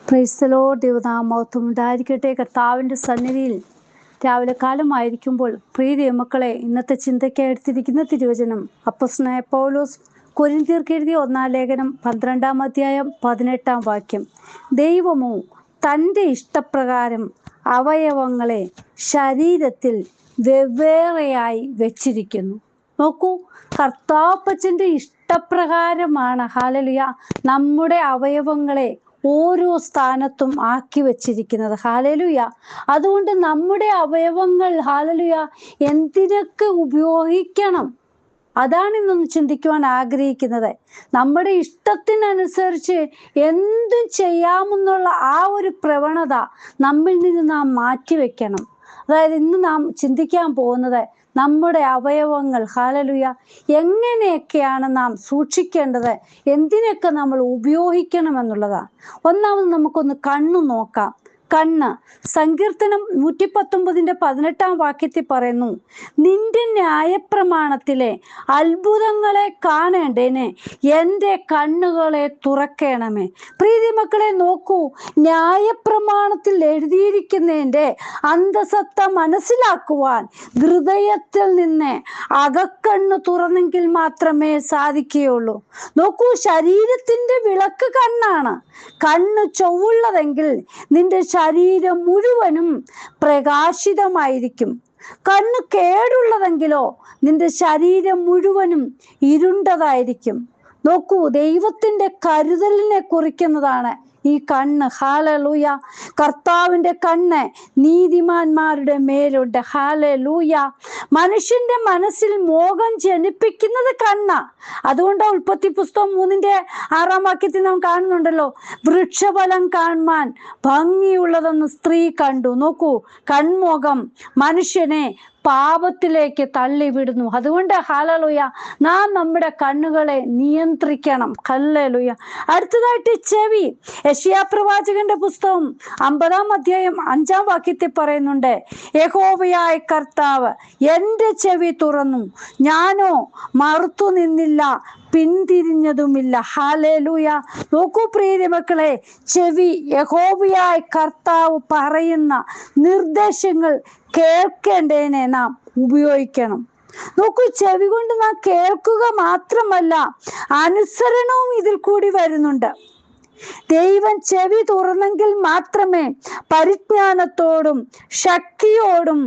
പ്രൈസ്തലോ ദൈവനാമം ഉണ്ടായിരിക്കട്ടെ. കർത്താവിൻ്റെ സന്നിധിയിൽ രാവിലെ കാലമായിരിക്കുമ്പോൾ പ്രിയ ദൈവമക്കളെ, ഇന്നത്തെ ചിന്തയ്ക്കായി എടുത്തിരിക്കുന്ന തിരുവചനം അപ്പോസ്തലനായ പൗലോസ് കൊരിന്ത്യർക്ക് എഴുതിയ 1-ാം ലേഖനം 12-ാം അധ്യായം 18-ാം വാക്യം. ദൈവമോ തൻ്റെ ഇഷ്ടപ്രകാരം അവയവങ്ങളെ ശരീരത്തിൽ വെവ്വേറെയായി വെച്ചിരിക്കുന്നു. നോക്കൂ, കർത്താപ്പച്ചൻ്റെ ഇഷ്ടപ്രകാരമാണ് ഹല്ലേലൂയ നമ്മുടെ അവയവങ്ങളെ ഓരോ സ്ഥാനത്തും ആക്കി വെച്ചിരിക്കുന്നത്. ഹല്ലേലൂയ. അതുകൊണ്ട് നമ്മുടെ അവയവങ്ങൾ ഹല്ലേലൂയ എന്തിനൊക്കെ ഉപയോഗിക്കണം, അതാണ് ഇന്നൊന്ന് ചിന്തിക്കുവാൻ ആഗ്രഹിക്കുന്നത്. നമ്മുടെ ഇഷ്ടത്തിനനുസരിച്ച് എന്തും ചെയ്യാമെന്നുള്ള ആ ഒരു പ്രവണത നമ്മിൽ നിന്ന് നാം മാറ്റിവെക്കണം. അതായത് ഇന്ന് നാം ചിന്തിക്കാൻ പോകുന്നത് നമ്മുടെ അവയവങ്ങൾ ഹല്ലേലൂയ എങ്ങനെയൊക്കെയാണ് നാം സൂക്ഷിക്കേണ്ടത്, എന്തിനൊക്കെ നമ്മൾ ഉപയോഗിക്കണം എന്നുള്ളതാണ്. ഒന്നാമത് നമുക്കൊന്ന് കണ്ണു നോക്കാം. കണ്ണ് സങ്കീർത്തനം 119-18 വാക്യത്തിൽ പറയുന്നു, നിന്റെ ന്യായപ്രമാണത്തിലെ അത്ഭുതങ്ങളെ കാണേണ്ടേനെ എൻ്റെ കണ്ണുകളെ തുറക്കണമേ. പ്രീതി മക്കളെ, നോക്കൂ, ന്യായപ്രമാണത്തിൽ എഴുതിയിരിക്കുന്നതിൻ്റെ അന്തസത്ത മനസ്സിലാക്കുവാൻ ഹൃദയത്തിൽ നിന്ന് അകക്കണ്ണ് തുറന്നെങ്കിൽ മാത്രമേ സാധിക്കുകയുള്ളൂ. നോക്കൂ, ശരീരത്തിൻ്റെ വിളക്ക് കണ്ണാണ്. കണ്ണ് ചൊവ്വുള്ളതെങ്കിൽ നിന്റെ ശരീരം മുഴുവനും പ്രകാശിതമായിരിക്കും. കണ്ണ് കേടുള്ളതെങ്കിലോ നിന്റെ ശരീരം മുഴുവനും ഇരുണ്ടതായിരിക്കും. നോക്കൂ, ദൈവത്തിന്റെ കരുതലിനെ കുറിക്കുന്നതാണ് ഈ കണ്ണ്. ഹല്ലേലൂയ. കർത്താവിന്റെ കണ്ണ് നീതിമാന്മാരുടെ മേലുണ്ട്. ഹല്ലേലൂയ. മനുഷ്യന്റെ മനസ്സിൽ മോഹം ജനിപ്പിക്കുന്നത് കണ്ണ. അതുകൊണ്ട് ഉൽപ്പത്തി പുസ്തകം 3-ാം വാക്യത്തിൽ നാം കാണുന്നുണ്ടല്ലോ, വൃക്ഷഫലം കാണുവാൻ ഭംഗിയുള്ളതെന്ന് സ്ത്രീ കണ്ടു. നോക്കൂ, കൺമോഹം മനുഷ്യനെ പാപത്തിലേക്ക് തള്ളിവിടുന്നു. അതുകൊണ്ട് ഹല്ലേലൂയ നാം നമ്മുടെ കണ്ണുകളെ നിയന്ത്രിക്കണം. ഹല്ലേലൂയ. അടുത്തതായിട്ട് ചെവി. യെശയ്യാ പ്രവാചകന്റെ പുസ്തകം 50-ാം അധ്യായം 5-ാം വാക്യത്തിൽ പറയുന്നുണ്ട്, യഹോവയായ കർത്താവ് എൻ്റെ ചെവി തുറന്നു, ഞാനോ മറുത്തു നിന്നില്ല, പിന്തിരിഞ്ഞതുമില്ല. ഹല്ലേലൂയ. നോക്കൂ പ്രിയ മക്കളെ, ചെവി യഹോവയായ കർത്താവ് പറയുന്ന നിർദ്ദേശങ്ങൾ കേൾക്കേണ്ടതിനെ നാം ഉപയോഗിക്കണം. നോക്കൂ, ചെവി കൊണ്ട് നാം കേൾക്കുക മാത്രമല്ല, അനുസരണവും ഇതിൽ കൂടി വരുന്നുണ്ട്. ദൈവം ചെവി തുറന്നെങ്കിൽ മാത്രമേ പരിജ്ഞാനത്തോടും ശക്തിയോടും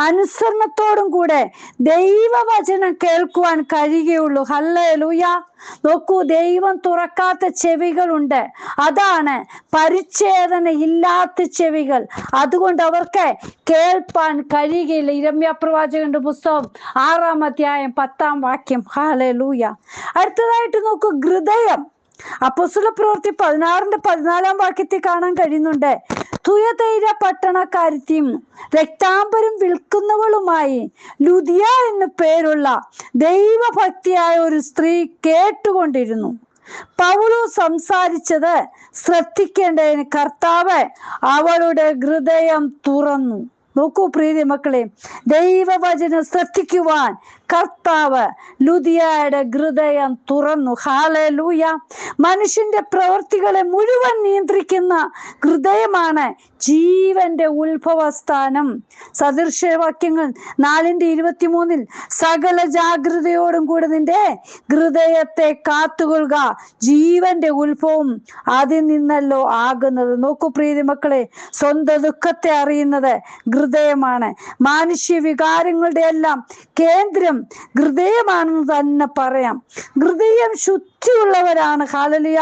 അനുസരണത്തോടും കൂടെ ദൈവവചനം കേൾക്കുവാൻ കഴിയുകയുള്ളൂ. ഹല്ലേലൂയ. നോക്കൂ, ദൈവം തുറക്കാത്ത ചെവികളുണ്ട്. അതാണ് പരിച്ഛേദന ഇല്ലാത്ത ചെവികൾ. അതുകൊണ്ട് അവർക്ക് കേൾപ്പാൻ കഴിയുകയില്ല. യിരെമ്യാ പ്രവാചകന്റെ പുസ്തകം 6-ാം അധ്യായം 10-ാം വാക്യം. ഹല്ലേലൂയ. അടുത്തതായിട്ട് നോക്കൂ, ഹൃദയം. അപ്പോസ്തലപ്രവൃത്തി 16-14 വാക്യത്തിൽ കാണാൻ കഴിയുന്നുണ്ട്, തുയതൈര പട്ടണക്കാരത്തിയും രക്താംബരം വിൽക്കുന്നവളുമായി ലുദിയ എന്നു പേരുള്ള ദൈവഭക്തിയായ ഒരു സ്ത്രീ കേട്ടുകൊണ്ടിരുന്നു. പൗലോസ് സംസാരിച്ചത് ശ്രദ്ധിക്കേണ്ടതിന് കർത്താവ് അവളുടെ ഹൃദയം തുറന്നു. നോക്കൂ പ്രിയ മക്കളെ, ദൈവവചനം ശ്രദ്ധിക്കുവാൻ കർത്താവ് ലുദിയയുടെ ഹൃദയം തുറന്നു. ഹല്ലേലൂയ. മനുഷ്യന്റെ പ്രവൃത്തികളെ മുഴുവൻ നിയന്ത്രിക്കുന്ന ഹൃദയമാണ് ജീവന്റെ ഉത്ഭവസ്ഥാനം. സദൃശവാക്യങ്ങൾ 4:23 സകല ജാഗ്രതയോടും കൂടി നിന്റെ ഹൃദയത്തെ കാത്തുകൊള്ളുക, ജീവന്റെ ഉത്ഭവം അതിൽ നിന്നല്ലോ ആകുന്നത്. നോക്കൂ പ്രിയ മക്കളെ, സ്വന്തം ദുഃഖത്തെ അറിയുന്നത് ഹൃദയമാണ്. മാനുഷ്യ വികാരങ്ങളുടെ എല്ലാം കേന്ദ്രം ഹൃദയമാണെന്ന് തന്നെ പറയാം. ഹൃദയം ശുദ്ധിയുള്ളവരാണ് ഹല്ലേലൂയ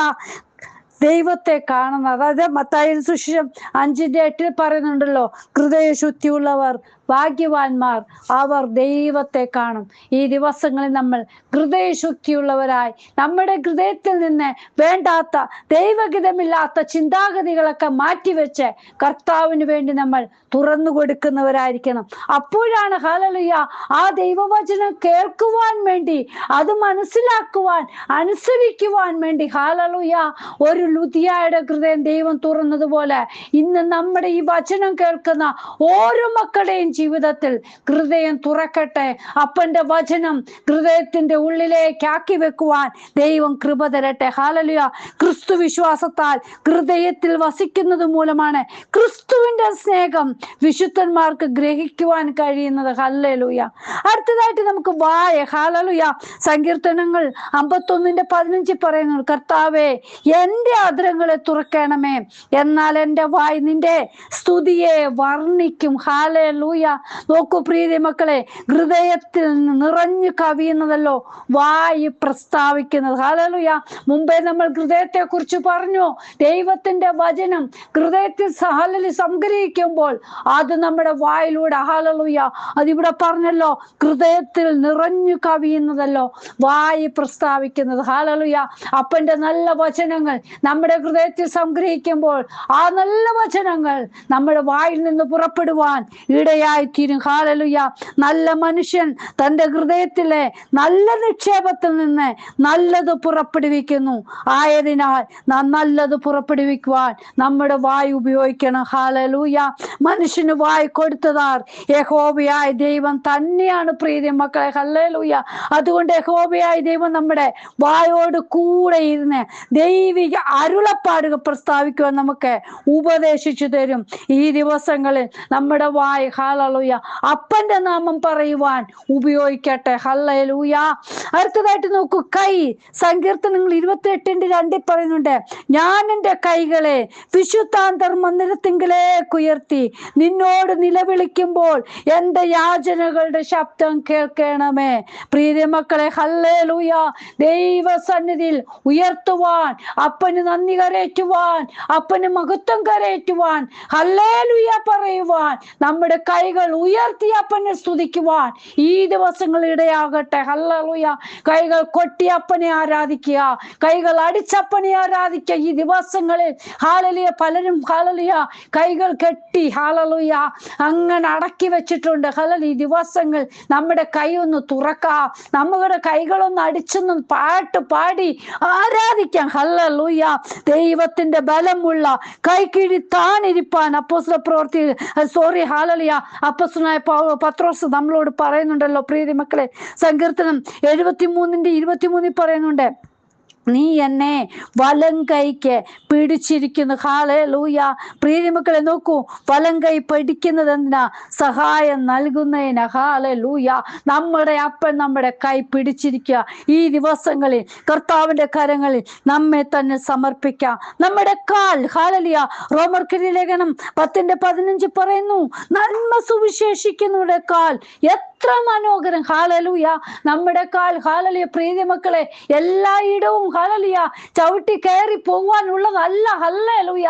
ദൈവത്തെ കാണുന്നത്. അതായത് മത്തായി സുവിശേഷം 5:8 പറയുന്നുണ്ടല്ലോ, ഹൃദയ ശുദ്ധിയുള്ളവർ ഭാഗ്യവാന്മാർ, അവർ ദൈവത്തെ കാണും. ഈ ദിവസങ്ങളിൽ നമ്മൾ ഹൃദയശുദ്ധിയുള്ളവരായി നമ്മുടെ ഹൃദയത്തിൽ നിന്ന് വേണ്ടാത്ത ദൈവഹിതമില്ലാത്ത ചിന്താഗതികളൊക്കെ മാറ്റിവെച്ച് കർത്താവിന് വേണ്ടി നമ്മൾ തുറന്നു കൊടുക്കുന്നവരായിരിക്കണം. അപ്പോഴാണ് ഹല്ലേലൂയ ആ ദൈവവചനം കേൾക്കുവാൻ വേണ്ടി, അത് മനസ്സിലാക്കുവാൻ, അനുസരിക്കുവാൻ വേണ്ടി ഹല്ലേലൂയ ഒരു ലുദിയായുടെ ഹൃദയം ദൈവം തുറന്നതുപോലെ ഇന്ന് നമ്മുടെ ഈ വചനം കേൾക്കുന്ന ഓരോ മക്കളുടെയും ജീവിതത്തിൽ ഹൃദയം തുറക്കട്ടെ. അപ്പന്റെ വചനം ഹൃദയത്തിന്റെ ഉള്ളിലേക്ക് ആക്കി വെക്കുവാൻ ദൈവം കൃപ തരട്ടെ. ഹല്ലേലൂയ. ക്രിസ്തു വിശ്വാസത്താൽ ഹൃദയത്തിൽ വസിക്കുന്നത് മൂലമാണ് ക്രിസ്തുവിന്റെ സ്നേഹം വിശുദ്ധന്മാർക്ക് ഗ്രഹിക്കുവാൻ കഴിയുന്നത്. ഹല്ലേലൂയ. അടുത്തതായിട്ട് നമുക്ക് ഹല്ലേലൂയ സങ്കീർത്തനങ്ങൾ 51:15 പറയുന്നു, കർത്താവേ എന്റെ അധരങ്ങളെ തുറക്കണമേ, എന്നാൽ എന്റെ വായ് നിന്റെ സ്തുതിയെ വർണ്ണിക്കും. ഹല്ലേലൂയ. നോക്കൂ പ്രിയ മക്കളെ, ഹൃദയത്തിൽ നിറഞ്ഞു കവിയുന്നതല്ലോ വായ് പ്രസ്താവിക്കുന്നത്. ഹല്ലേലൂയ. മുമ്പേ നമ്മൾ ഹൃദയത്തെ കുറിച്ച് പറഞ്ഞു. ദൈവത്തിന്റെ വചനം ഹൃദയത്തിൽ സംഗ്രഹിക്കുമ്പോൾ അത് നമ്മുടെ വായിലൂടെ ഹല്ലേലൂയ അതിവിടെ പറഞ്ഞല്ലോ, ഹൃദയത്തിൽ നിറഞ്ഞു കവിയുന്നതല്ലോ വായി പ്രസ്താവിക്കുന്നത്. ഹല്ലേലൂയ. അപ്പന്റെ നല്ല വചനങ്ങൾ നമ്മുടെ ഹൃദയത്തിൽ സംഗ്രഹിക്കുമ്പോൾ ആ നല്ല വചനങ്ങൾ നമ്മുടെ വായിൽ നിന്ന് പുറപ്പെടുവാൻ ഇടയായിത്തീരും. ഹല്ലേലൂയ. നല്ല മനുഷ്യൻ തന്റെ ഹൃദയത്തിലെ നല്ല നിക്ഷേപത്തിൽ നിന്ന് നല്ലത് പുറപ്പെടുവിക്കുന്നു. ആയതിനാൽ നാം നല്ലത് പുറപ്പെടുവിക്കുവാൻ നമ്മുടെ വായ് ഉപയോഗിക്കണം. ഹല്ലേലൂയ. മനുഷ്യന് വായ് കൊടുത്തതാർ യഹോവയായ ദൈവം തന്നെയാണ് പ്രിയ മക്കളെ. ഹല്ലേലൂയ. അതുകൊണ്ട് യഹോവയായ ദൈവം നമ്മുടെ വായോട് കൂടെ ഇരുന്ന് ദൈവിക അരുളപ്പാടുകൾ പ്രസ്താവിക്കുവാൻ നമുക്ക് ഉപദേശിച്ചു തരും. ഈ ദിവസങ്ങളിൽ നമ്മുടെ വായ് ഹല്ലേലൂയ അപ്പന്റെ നാമം പറയുവാൻ ഉപയോഗിക്കട്ടെ. ഹല്ലേലൂയ. അടുത്തതായിട്ട് നോക്കൂ, കൈ. സങ്കീർത്തനങ്ങൾ 28:2 പറയുന്നുണ്ട്, ഞാൻ എൻ്റെ കൈകളെ വിശുദ്ധാന്തർ മന്ദിരത്തിങ്കിലേക്ക് ഉയർത്തി നിന്നോട് നിലവിളിക്കുമ്പോൾ എൻ്റെ യാചനകളുടെ ശബ്ദം കേൾക്കണമേ. പ്രിയ മക്കളെ, ഹല്ലേലൂയ. ദൈവസന്നിധിയിൽ ഉയർത്തുവാൻ, അപ്പന് നന്ദി കരേറ്റുവാൻ, അപ്പന് മഹത്വം കരേറ്റുവാൻ, ഹല്ലേലൂയ പറയുവാൻ, നമ്മുടെ കൈകൾ ഉയർത്തി അപ്പനെ സ്തുതിക്കുവാൻ ഈ ദിവസങ്ങൾ ഇടയാകട്ടെ. ഹല്ലേലൂയ. കൈകൾ കൊട്ടി അപ്പനെ ആരാധിക്കുക, കൈകൾ അടിച്ചപ്പനെ ആരാധിക്കുക. ഈ ദിവസങ്ങളിൽ ഹല്ലേലൂയ പലരും ഹല്ലേലൂയ കൈകൾ കെട്ടി ഹല്ലേലൂയ അങ്ങനെ അടക്കി വെച്ചിട്ടുണ്ട്. ഹല്ലേലൂയ. ഈ ദിവസങ്ങൾ നമ്മുടെ കൈ ഒന്ന് തുറക്കാം, നമ്മുടെ കൈകളൊന്ന് അടിച്ചൊന്ന് പാട്ട് പാടി ആരാധിക്കാം. ഹല്ലേലൂയ. ദൈവത്തിന്റെ ബലമുള്ള കൈക്കിഴി താനിരിപ്പാൻ അപ്പോസ്തല പ്രവൃത്തി ഹല്ലേലൂയ അപ്പോസ്തലനായ പത്രോസ് നമ്മളോട് പറയുന്നുണ്ടല്ലോ പ്രിയ മക്കളെ. സങ്കീർത്തനം 73:23 പറയുന്നുണ്ട്, നീ എന്നെ വലം കൈക്ക് പിടിച്ചിരിക്കുന്നു. ഹല്ലേലൂയ. പ്രിയ മക്കളെ നോക്കൂ, വലം കൈ പിടിക്കുന്നത് എന്തിനാ? സഹായം നൽകുന്നതിന്. ഹല്ലേലൂയ. നമ്മുടെ അപ്പൻ നമ്മുടെ കൈ പിടിച്ചിരിക്കുക. ഈ ദിവസങ്ങളിൽ കർത്താവിന്റെ കരങ്ങളിൽ നമ്മെ തന്നെ സമർപ്പിക്കാം. നമ്മുടെ കാൽ ഹല്ലേലൂയ റോമർക്കെഴുതിയ ലേഖനം 10:15 പറയുന്നു, നന്മ സുവിശേഷിക്കുന്നവരുടെ കാൽ എത്ര മനോഹരം. ഹല്ലേലൂയ. നമ്മുടെ കാൽ ഹല്ലേലൂയ പ്രിയ മക്കളെ എല്ലായിടവും ഹല്ലേലൂയ ചവിട്ടി കയറി പോകാനുള്ളതല്ല. ഹല്ലേലൂയ.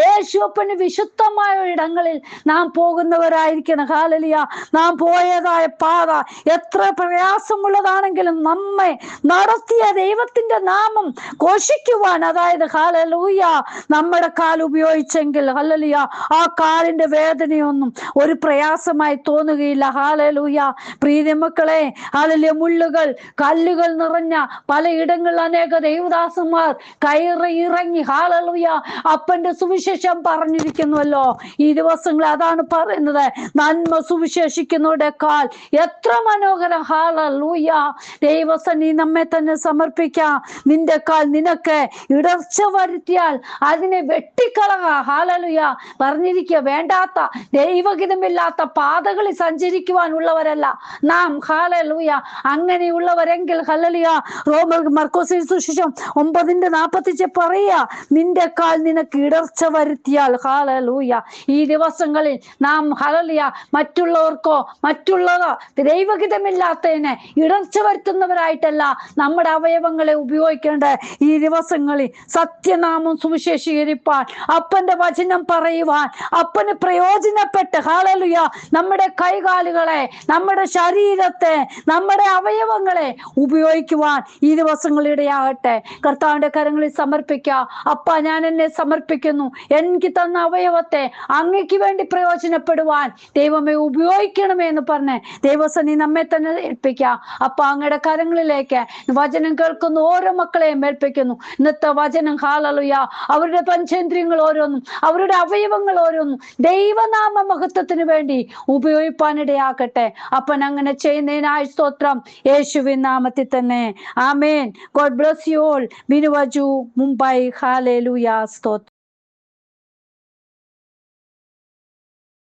യേശുവപ്പന് വിശുദ്ധമായ ഇടങ്ങളിൽ നാം പോകുന്നവരായിരിക്കണം. ഹല്ലേലൂയ. നാം പോയതായ പാത എത്ര പ്രയാസമുള്ളതാണെങ്കിലും നമ്മെ നടത്തിയ ദൈവത്തിന്റെ നാമം ഘോഷിക്കുവാൻ, അതായത് ഹല്ലേലൂയ നമ്മുടെ കാൽ ഉപയോഗിച്ചെങ്കിൽ ഹല്ലേലൂയ ആ കാലിന്റെ വേദനയൊന്നും ഒരു പ്രയാസമായി തോന്നുകയില്ല. ഹല്ലേലൂയ. പ്രിയ മക്കളെ, ഹല്ലേലൂയ മുള്ളുകൾ കല്ലുകൾ നിറഞ്ഞ പലയിടങ്ങളിൽ അനേക ദൈവദാസന്മാർ കയറി ഇറങ്ങി ഹല്ലേലൂയ അപ്പന്റെ സുവിശേഷം പറഞ്ഞിരിക്കുന്നുവല്ലോ. ഈ ദിവസങ്ങൾ അതാണ് പറയുന്നത്, നന്മ സുവിശേഷിക്കുന്നവരുടെ കാൽ എത്ര മനോഹരം. ഹല്ലേലൂയ. ദൈവസന്നിധി നമ്മെ തന്നെ സമർപ്പിക്കാം. നിന്റെ കാൽ നിനക്ക് ഇടർച്ച വരുത്തിയാൽ അതിനെ വെട്ടിക്കളക. ഹല്ലേലൂയ പറഞ്ഞിരിക്കുക, വേണ്ടാത്ത ദൈവഹിതമില്ലാത്ത പാതകളിൽ സഞ്ചരിക്കുവാനുള്ളവരല്ല നാം. ഹല്ലേലൂയ. അങ്ങനെയുള്ളവരെങ്കിൽ ഹല്ലേലൂയ മർക്കോസിന്റെ സുവിശേഷം 9:45 പറയുക, നിന്റെ കാൽ നിനക്ക് ഇടർച്ച വരുത്തിയാൽ. ഹല്ലേലൂയ. ഈ ദിവസങ്ങളിൽ നാം ഹല്ലേലൂയ മറ്റുള്ളവർക്കോ മറ്റുള്ളതോ ദൈവഹിതമില്ലാത്തതിനെ ഇടർച്ച വരുത്തുന്നവരായിട്ടല്ല നമ്മുടെ അവയവങ്ങളെ ഉപയോഗിക്കേണ്ടത്. ഈ ദിവസങ്ങളിൽ സത്യനാമം സുവിശേഷീകരിപ്പാൻ, അപ്പന്റെ വചനം പറയുവാൻ, അപ്പന് പ്രയോജനപ്പെട്ട് ഹല്ലേലൂയ നമ്മുടെ കൈകാലുകളെ നമ്മുടെ നമ്മുടെ ശരീരത്തെ, നമ്മുടെ അവയവങ്ങളെ ഉപയോഗിക്കുവാൻ ഈ ദിവസങ്ങളിടയാകട്ടെ. കർത്താവിന്റെ കരങ്ങളിൽ സമർപ്പിക്കുക. അപ്പ, ഞാൻ എന്നെ സമർപ്പിക്കുന്നു. എനിക്ക് തന്ന അവയവത്തെ അങ്ങയ്ക്ക് വേണ്ടി പ്രയോജനപ്പെടുവാൻ ദൈവമേ ഉപയോഗിക്കണമേ എന്ന് പറഞ്ഞ് ദൈവസന്നി നമ്മെ തന്നെ ഏൽപ്പിക്കുക. അപ്പ, അങ്ങയുടെ കരങ്ങളിലേക്ക് വചനം കേൾക്കുന്ന ഓരോ മക്കളെയും ഏൽപ്പിക്കുന്നു. ഇന്നത്തെ വചനം ഹല്ലേലൂയ അവരുടെ പഞ്ചേന്ദ്രിയങ്ങൾ ഓരോന്നും, അവരുടെ അവയവങ്ങൾ ഓരോന്നും ദൈവനാമ മഹത്വത്തിന് വേണ്ടി ഉപയോഗിപ്പാനിടയാക്കട്ടെ. അപ്പൻ അങ്ങനെ ചെയ്യുന്നതിനായി സ്തോത്രം, യേശുവിൻ നാമത്തിൽ തന്നെ. ആമേൻ. God bless you all. ബിനുവജു, മുംബൈ. ഹല്ലേലൂയ. സ്തോത്രം.